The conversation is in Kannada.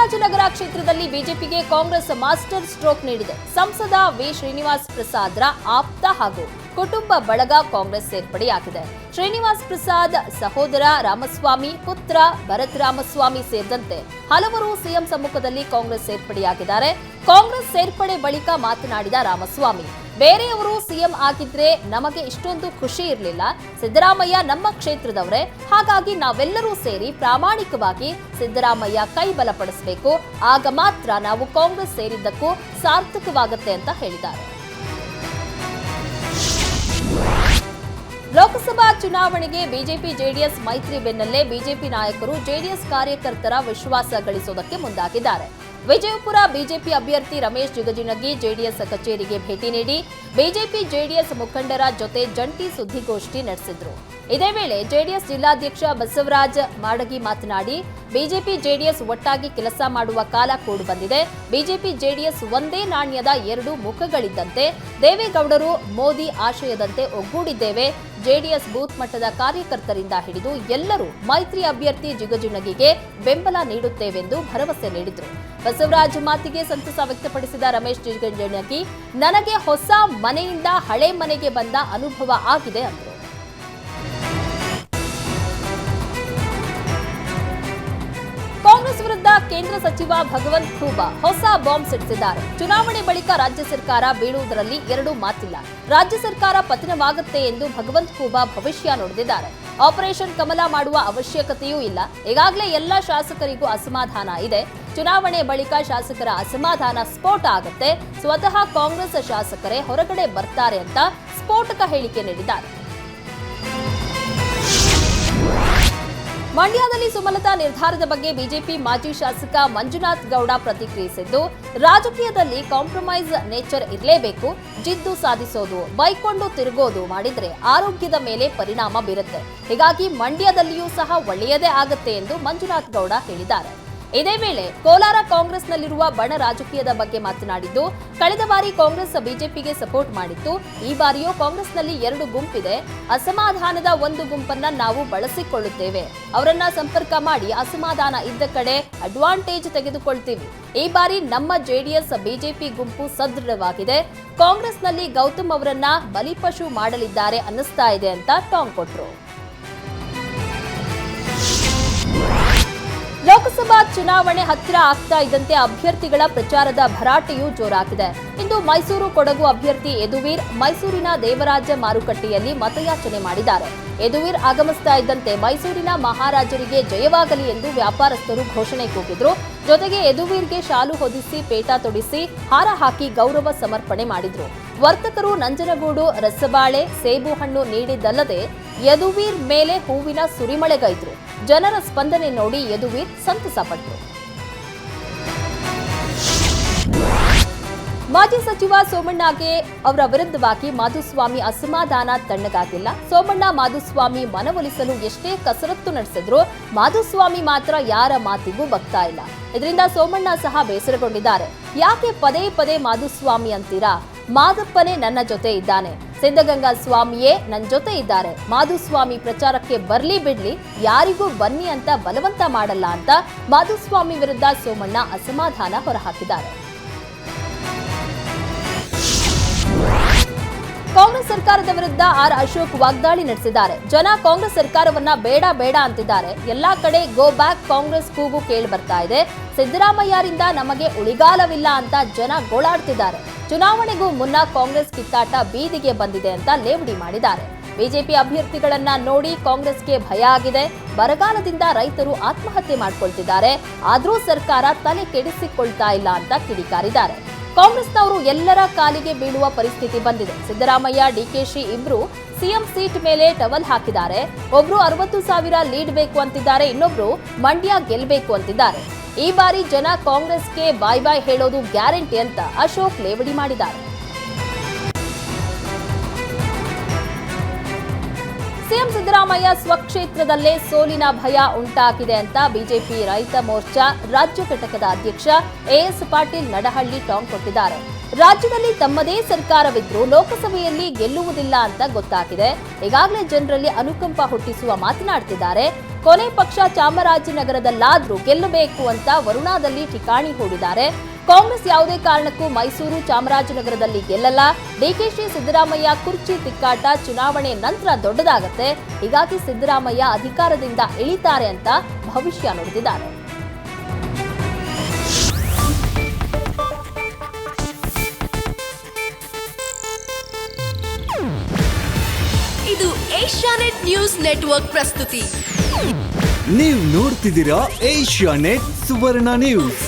ಚಾಮರಾಜನಗರ ಕ್ಷೇತ್ರದಲ್ಲಿ ಬಿಜೆಪಿಗೆ ಕಾಂಗ್ರೆಸ್ ಮಾಸ್ಟರ್ ಸ್ಟ್ರೋಕ್ ನೀಡಿದೆ. ಸಂಸದ ವಿ ಶ್ರೀನಿವಾಸ್ ಪ್ರಸಾದ್ರ ಆಪ್ತ ಹಾಗೂ ಕುಟುಂಬ ಬಳಗ ಕಾಂಗ್ರೆಸ್ ಸೇರ್ಪಡೆಯಾಗಿದೆ. ಶ್ರೀನಿವಾಸ್ ಪ್ರಸಾದ್ ಸಹೋದರ ರಾಮಸ್ವಾಮಿ, ಪುತ್ರ ಭರತ್ ರಾಮಸ್ವಾಮಿ ಸೇರಿದಂತೆ ಹಲವರು ಸಿಎಂ ಸಮ್ಮುಖದಲ್ಲಿ ಕಾಂಗ್ರೆಸ್ ಸೇರ್ಪಡೆಯಾಗಿದ್ದಾರೆ. ಕಾಂಗ್ರೆಸ್ ಸೇರ್ಪಡೆ ಬಳಿಕ ಮಾತನಾಡಿದ ರಾಮಸ್ವಾಮಿ, ಬೇರೆಯವರು ಸಿಎಂ ಆಗಿದ್ರೆ ನಮಗೆ ಇಷ್ಟೊಂದು ಖುಷಿ ಇರಲಿಲ್ಲ. ಸಿದ್ದರಾಮಯ್ಯ ನಮ್ಮ ಕ್ಷೇತ್ರದವರೇ, ಹಾಗಾಗಿ ನಾವೆಲ್ಲರೂ ಸೇರಿ ಪ್ರಾಮಾಣಿಕವಾಗಿ ಸಿದ್ದರಾಮಯ್ಯ ಕೈ ಬಲಪಡಿಸಬೇಕು. ಆಗ ಮಾತ್ರ ನಾವು ಕಾಂಗ್ರೆಸ್ ಸೇರಿದ್ದಕ್ಕೂ ಸಾರ್ಥಕವಾಗುತ್ತೆ ಅಂತ ಹೇಳಿದ್ದಾರೆ. ಲೋಕಸಭಾ ಚುನಾವಣೆಗೆ ಬಿಜೆಪಿ ಜೆಡಿಎಸ್ ಮೈತ್ರಿ ಬೆನ್ನಲ್ಲೇ ಬಿಜೆಪಿ ನಾಯಕರು ಜೆಡಿಎಸ್ ಕಾರ್ಯಕರ್ತರ ವಿಶ್ವಾಸ ಗಳಿಸುವುದಕ್ಕೆ ಮುಂದಾಗಿದ್ದಾರೆ. ವಿಜಯಪುರ ಬಿಜೆಪಿ ಅಭ್ಯರ್ಥಿ ರಮೇಶ್ ಜಿಗಜಿಣಗಿ ಜೆಡಿಎಸ್ ಕಚೇರಿಗೆ ಭೇಟಿ ನೀಡಿ ಬಿಜೆಪಿ ಜೆಡಿಎಸ್ ಮುಖಂಡರ ಜೊತೆ ಜಂಟಿ ಸುದ್ದಿಗೋಷ್ಠಿ ನಡೆಸಿದ್ರು. ಇದೇ ವೇಳೆ ಜೆಡಿಎಸ್ ಜಿಲ್ಲಾಧ್ಯಕ್ಷ ಬಸವರಾಜ ಮಾಡಗಿ ಮಾತನಾಡಿ, ಬಿಜೆಪಿ ಜೆಡಿಎಸ್ ಒಟ್ಟಾಗಿ ಕೆಲಸ ಮಾಡುವ ಕಾಲ ಕೂಡು ಬಂದಿದೆ. ಬಿಜೆಪಿ ಜೆಡಿಎಸ್ ಒಂದೇ ನಾಣ್ಯದ ಎರಡು ಮುಖಗಳಿದ್ದಂತೆ. ದೇವೇಗೌಡರು ಮೋದಿ ಆಶಯದಂತೆ ಒಗ್ಗೂಡಿದ್ದೇವೆ. ಜೆಡಿಎಸ್ ಬೂತ್ ಮಟ್ಟದ ಕಾರ್ಯಕರ್ತರಿಂದ ಹಿಡಿದು ಎಲ್ಲರೂ ಮೈತ್ರಿ ಅಭ್ಯರ್ಥಿ ಜಿಗಜಿಣಗಿಗೆ ಬೆಂಬಲ ನೀಡುತ್ತೇವೆಂದು ಭರವಸೆ ನೀಡಿದರು. ಬಸವರಾಜ್ ಮಾತಿಗೆ ಸಂತಸ ವ್ಯಕ್ತಪಡಿಸಿದ ರಮೇಶ್ ಜಿಗಜಿಣಗಿ, ನನಗೆ ಹೊಸ ಮನೆಯಿಂದ ಹಳೆ ಮನೆಗೆ ಬಂದ ಅನುಭವ ಆಗಿದೆ ಅಂದರು. ಕಾಂಗ್ರೆಸ್ ವಿರುದ್ಧ ಕೇಂದ್ರ ಸಚಿವ ಭಗವಂತ್ ಖೂಬಾ ಹೊಸ ಬಾಂಬ್ ಸಿಡಿಸಿದ್ದಾರೆ. ಚುನಾವಣೆ ಬಳಿಕ ರಾಜ್ಯ ಸರ್ಕಾರ ಬೀಳುವುದರಲ್ಲಿ ಎರಡೂ ಮಾತಿಲ್ಲ. ರಾಜ್ಯ ಸರ್ಕಾರ ಪತನವಾಗುತ್ತೆ ಎಂದು ಭಗವಂತ್ ಖೂಬಾ ಭವಿಷ್ಯ ನುಡಿದಿದ್ದಾರೆ. ಆಪರೇಷನ್ ಕಮಲ ಮಾಡುವ ಅವಶ್ಯಕತೆಯೂ ಇಲ್ಲ. ಈಗಾಗಲೇ ಎಲ್ಲ ಶಾಸಕರಿಗೂ ಅಸಮಾಧಾನ ಇದೆ. ಚುನಾವಣೆ ಬಳಿಕ ಶಾಸಕರ ಅಸಮಾಧಾನ ಸ್ಫೋಟ ಆಗುತ್ತೆ. ಸ್ವತಃ ಕಾಂಗ್ರೆಸ್ ಶಾಸಕರೇ ಹೊರಗಡೆ ಬರ್ತಾರೆ ಅಂತ ಸ್ಫೋಟಕ ಹೇಳಿಕೆ ನೀಡಿದ್ದಾರೆ. ಮಂಡ್ಯದಲ್ಲಿ ಸುಮಲತಾ ನಿರ್ಧಾರದ ಬಗ್ಗೆ ಬಿಜೆಪಿ ಮಾಜಿ ಶಾಸಕ ಮಂಜುನಾಥ್ ಗೌಡ ಪ್ರತಿಕ್ರಿಯಿಸಿದ್ದು, ರಾಜಕೀಯದಲ್ಲಿ ಕಾಂಪ್ರಮೈಸ್ ನೇಚರ್ ಇರಲೇಬೇಕು. ಜಿದ್ದು ಸಾಧಿಸೋದು, ಬೈಕೊಂಡು ತಿರುಗೋದು ಮಾಡಿದ್ರೆ ಆರೋಗ್ಯದ ಮೇಲೆ ಪರಿಣಾಮ ಬೀರುತ್ತೆ. ಹೀಗಾಗಿ ಮಂಡ್ಯದಲ್ಲಿಯೂ ಸಹ ಒಳ್ಳೆಯದೇ ಆಗುತ್ತೆ ಎಂದು ಮಂಜುನಾಥ್ ಗೌಡ ಹೇಳಿದ್ದಾರೆ. ಇದೇ ವೇಳೆ ಕೋಲಾರ ಕಾಂಗ್ರೆಸ್ನಲ್ಲಿರುವ ಬಣ ರಾಜಕೀಯದ ಬಗ್ಗೆ ಮಾತನಾಡಿದ್ದು, ಕಳೆದ ಬಾರಿ ಕಾಂಗ್ರೆಸ್ ಬಿಜೆಪಿಗೆ ಸಪೋರ್ಟ್ ಮಾಡಿತ್ತು. ಈ ಬಾರಿಯೂ ಕಾಂಗ್ರೆಸ್ನಲ್ಲಿ ಎರಡು ಗುಂಪಿದೆ. ಅಸಮಾಧಾನದ ಒಂದು ಗುಂಪನ್ನ ನಾವು ಬಳಸಿಕೊಳ್ಳುತ್ತೇವೆ. ಅವರನ್ನ ಸಂಪರ್ಕ ಮಾಡಿ ಅಸಮಾಧಾನ ಇದ್ದ ಕಡೆ ಅಡ್ವಾಂಟೇಜ್ ತೆಗೆದುಕೊಳ್ತೀವಿ. ಈ ಬಾರಿ ನಮ್ಮ ಜೆಡಿಎಸ್ ಬಿಜೆಪಿ ಗುಂಪು ಸದೃಢವಾಗಿದೆ. ಕಾಂಗ್ರೆಸ್ನಲ್ಲಿ ಗೌತಮ್ ಅವರನ್ನ ಬಲಿಪಶು ಮಾಡಲಿದ್ದಾರೆ ಅನ್ನಿಸ್ತಾ ಇದೆ ಅಂತ ಟಾಂಗ್ ಕೊಟ್ರು. ಲೋಕಸಭಾ ಚುನಾವಣೆ ಹತ್ತಿರ ಆಗ್ತಾ ಇದ್ದಂತೆ ಅಭ್ಯರ್ಥಿಗಳ ಪ್ರಚಾರದ ಭರಾಟೆಯೂ ಜೋರಾಗಿದೆ. ಇಂದು ಮೈಸೂರು ಕೊಡಗು ಅಭ್ಯರ್ಥಿ ಯದುವೀರ್ ಮೈಸೂರಿನ ದೇವರಾಜ ಮಾರುಕಟ್ಟೆಯಲ್ಲಿ ಮತಯಾಚನೆ ಮಾಡಿದ್ದಾರೆ. ಯದುವೀರ್ ಆಗಮಿಸ್ತಾ ಇದ್ದಂತೆ ಮೈಸೂರಿನ ಮಹಾರಾಜರಿಗೆ ಜಯವಾಗಲಿ ಎಂದು ವ್ಯಾಪಾರಸ್ಥರು ಘೋಷಣೆ ಕೂಗಿದ್ರು. ಜೊತೆಗೆ ಯದುವೀರ್ಗೆ ಶಾಲು ಹೊದಿಸಿ, ಪೇಟ ತೊಡಿಸಿ, ಹಾರ ಹಾಕಿ ಗೌರವ ಸಮರ್ಪಣೆ ಮಾಡಿದ್ರು. ವರ್ತಕರು ನಂಜನಗೂಡು ರಸಬಾಳೆ, ಸೇಬು ಹಣ್ಣು ನೀಡಿದ್ದಲ್ಲದೆ ಯದುವೀರ್ ಮೇಲೆ ಹೂವಿನ ಸುರಿಮಳೆಗೈದ್ರು. ಜನರ ಸ್ಪಂದನೆ ನೋಡಿ ಯದುವೀರ್ ಸಂತಸಪಟ್ಟರು. ಮಾಜಿ ಸಚಿವ ಸೋಮಣ್ಣಗೆ ಅವರ ವಿರುದ್ಧವಾಗಿ ಮಾಧುಸ್ವಾಮಿ ಅಸಮಾಧಾನ ತಣ್ಣಗಾಗಿಲ್ಲ. ಸೋಮಣ್ಣ ಮಾಧುಸ್ವಾಮಿ ಮನವೊಲಿಸಲು ಎಷ್ಟೇ ಕಸರತ್ತು ನಡೆಸಿದ್ರು ಮಾಧುಸ್ವಾಮಿ ಮಾತ್ರ ಯಾರ ಮಾತಿಗೂ ಬಗ್ತಾ ಇಲ್ಲ. ಇದರಿಂದ ಸೋಮಣ್ಣ ಸಹ ಬೇಸರಗೊಂಡಿದ್ದಾರೆ. ಯಾಕೆ ಪದೇ ಪದೇ ಮಾಧುಸ್ವಾಮಿ ಅಂತೀರಾ? ಮಾದಪ್ಪನೇ ನನ್ನ ಜೊತೆ ಇದ್ದಾನೆ, ಸಿದ್ಧಗಂಗಾ ಸ್ವಾಮಿಯೇ ನನ್ನ ಜೊತೆ ಇದ್ದಾರೆ. ಮಾಧುಸ್ವಾಮಿ ಪ್ರಚಾರಕ್ಕೆ ಬರ್ಲಿ ಬಿಡ್ಲಿ, ಯಾರಿಗೂ ಬನ್ನಿ ಅಂತ ಬಲವಂತ ಮಾಡಲ್ಲ ಅಂತ ಮಾಧುಸ್ವಾಮಿ ವಿರುದ್ಧ ಸೋಮಣ್ಣ ಅಸಮಾಧಾನ ಹೊರಹಾಕಿದ್ದಾರೆ. ಕಾಂಗ್ರೆಸ್ ಸರ್ಕಾರದ ವಿರುದ್ಧ ಆರ್ ಅಶೋಕ್ ವಾಗ್ದಾಳಿ ನಡೆಸಿದ್ದಾರೆ. ಜನ ಕಾಂಗ್ರೆಸ್ ಸರ್ಕಾರವನ್ನ ಬೇಡ ಬೇಡ ಅಂತಿದ್ದಾರೆ. ಎಲ್ಲಾ ಕಡೆ ಗೋ ಬ್ಯಾಕ್ ಕಾಂಗ್ರೆಸ್ ಕೂಗು ಕೇಳಿ ಬರ್ತಾ ಇದೆ. ಸಿದ್ದರಾಮಯ್ಯರಿಂದ ನಮಗೆ ಉಳಿಗಾಲವಿಲ್ಲ ಅಂತ ಜನ ಗೋಳಾಡ್ತಿದ್ದಾರೆ. ಚುನಾವಣೆಗೂ ಮುನ್ನ ಕಾಂಗ್ರೆಸ್ ಕಿತ್ತಾಟ ಬೀದಿಗೆ ಬಂದಿದೆ ಅಂತ ಲೇವಡಿ ಮಾಡಿದ್ದಾರೆ. ಬಿಜೆಪಿ ಅಭ್ಯರ್ಥಿಗಳನ್ನ ನೋಡಿ ಕಾಂಗ್ರೆಸ್ಗೆ ಭಯ ಆಗಿದೆ. ಬರಗಾಲದಿಂದ ರೈತರು ಆತ್ಮಹತ್ಯೆ ಮಾಡ್ಕೊಳ್ತಿದ್ದಾರೆ. ಆದ್ರೂ ಸರ್ಕಾರ ತಲೆ ಕೆಡಿಸಿಕೊಳ್ತಾ ಇಲ್ಲ ಅಂತ ಕಿಡಿಕಾರಿದ್ದಾರೆ. ಕಾಂಗ್ರೆಸ್ನವರು ಎಲ್ಲರ ಕಾಲಿಗೆ ಬೀಳುವ ಪರಿಸ್ಥಿತಿ ಬಂದಿದೆ. ಸಿದ್ದರಾಮಯ್ಯ, ಡಿಕೆಶಿ ಇಬ್ರು ಸಿಎಂ ಸೀಟ್ ಮೇಲೆ ಟವಲ್ ಹಾಕಿದ್ದಾರೆ. ಒಬ್ರು 60,000 ಲೀಡ್ ಬೇಕು ಅಂತಿದ್ದಾರೆ, ಇನ್ನೊಬ್ರು ಮಂಡ್ಯ ಗೆಲ್ಲಬೇಕು ಅಂತಿದ್ದಾರೆ. ಈ ಬಾರಿ ಜನ ಕಾಂಗ್ರೆಸ್ಗೆ ಬಾಯ್ ಬಾಯ್ ಹೇಳೋದು ಗ್ಯಾರಂಟಿ ಅಂತ ಅಶೋಕ್ ಲೇವಡಿ ಮಾಡಿದ್ದಾರೆ. ಸಿಎಂ ಸಿದ್ದರಾಮಯ್ಯ ಸ್ವಕ್ಷೇತ್ರದಲ್ಲೇ ಸೋಲಿನ ಭಯ ಉಂಟಾಗಿದೆ ಅಂತ ಬಿಜೆಪಿ ರೈತ ಮೋರ್ಚಾ ರಾಜ್ಯ ಘಟಕದ ಅಧ್ಯಕ್ಷ ಎಎಸ್ ಪಾಟೀಲ್ ನಡಹಳ್ಳಿ ಟಾಂಗ್ ಕೊಟ್ಟಿದ್ದಾರೆ. ರಾಜ್ಯದಲ್ಲಿ ತಮ್ಮದೇ ಸರ್ಕಾರವಿದ್ರೂ ಲೋಕಸಭೆಯಲ್ಲಿ ಗೆಲ್ಲುವುದಿಲ್ಲ ಅಂತ ಗೊತ್ತಾಗಿದೆ. ಈಗಾಗಲೇ ಜನರಲ್ಲಿ ಅನುಕಂಪ ಹುಟ್ಟಿಸುವ ಮಾತನಾಡ್ತಿದ್ದಾರೆ. ಕೊನೆ ಪಕ್ಷ ಚಾಮರಾಜನಗರದಲ್ಲಾದ್ರೂ ಗೆಲ್ಲಬೇಕು ಅಂತ ವರುಣಾದಲ್ಲಿ ಠಿಕಾಣಿ ಹೂಡಿದ್ದಾರೆ. ಕಾಂಗ್ರೆಸ್ ಯಾವುದೇ ಕಾರಣಕ್ಕೂ ಮೈಸೂರು ಚಾಮರಾಜನಗರದಲ್ಲಿ ಗೆಲ್ಲಲ್ಲ. ಡಿಕೆಶಿ ಸಿದ್ದರಾಮಯ್ಯ ಕುರ್ಚಿ ತಿಕ್ಕಾಟ ಚುನಾವಣೆ ನಂತರ ದೊಡ್ಡದಾಗತ್ತೆ. ಹೀಗಾಗಿ ಸಿದ್ದರಾಮಯ್ಯ ಅಧಿಕಾರದಿಂದ ಇಳಿತಾರೆ ಅಂತ ಭವಿಷ್ಯ ನುಡಿದಿದ್ದಾರೆ. ಇದು ಏಷ್ಯಾನೆಟ್ ನ್ಯೂಸ್ ನೆಟ್ವರ್ಕ್ ಪ್ರಸ್ತುತಿ. ನೀವು ನೋಡ್ತಿದ್ದೀರಾ ಏಷ್ಯಾನೆಟ್ ಸುವರ್ಣ ನ್ಯೂಸ್.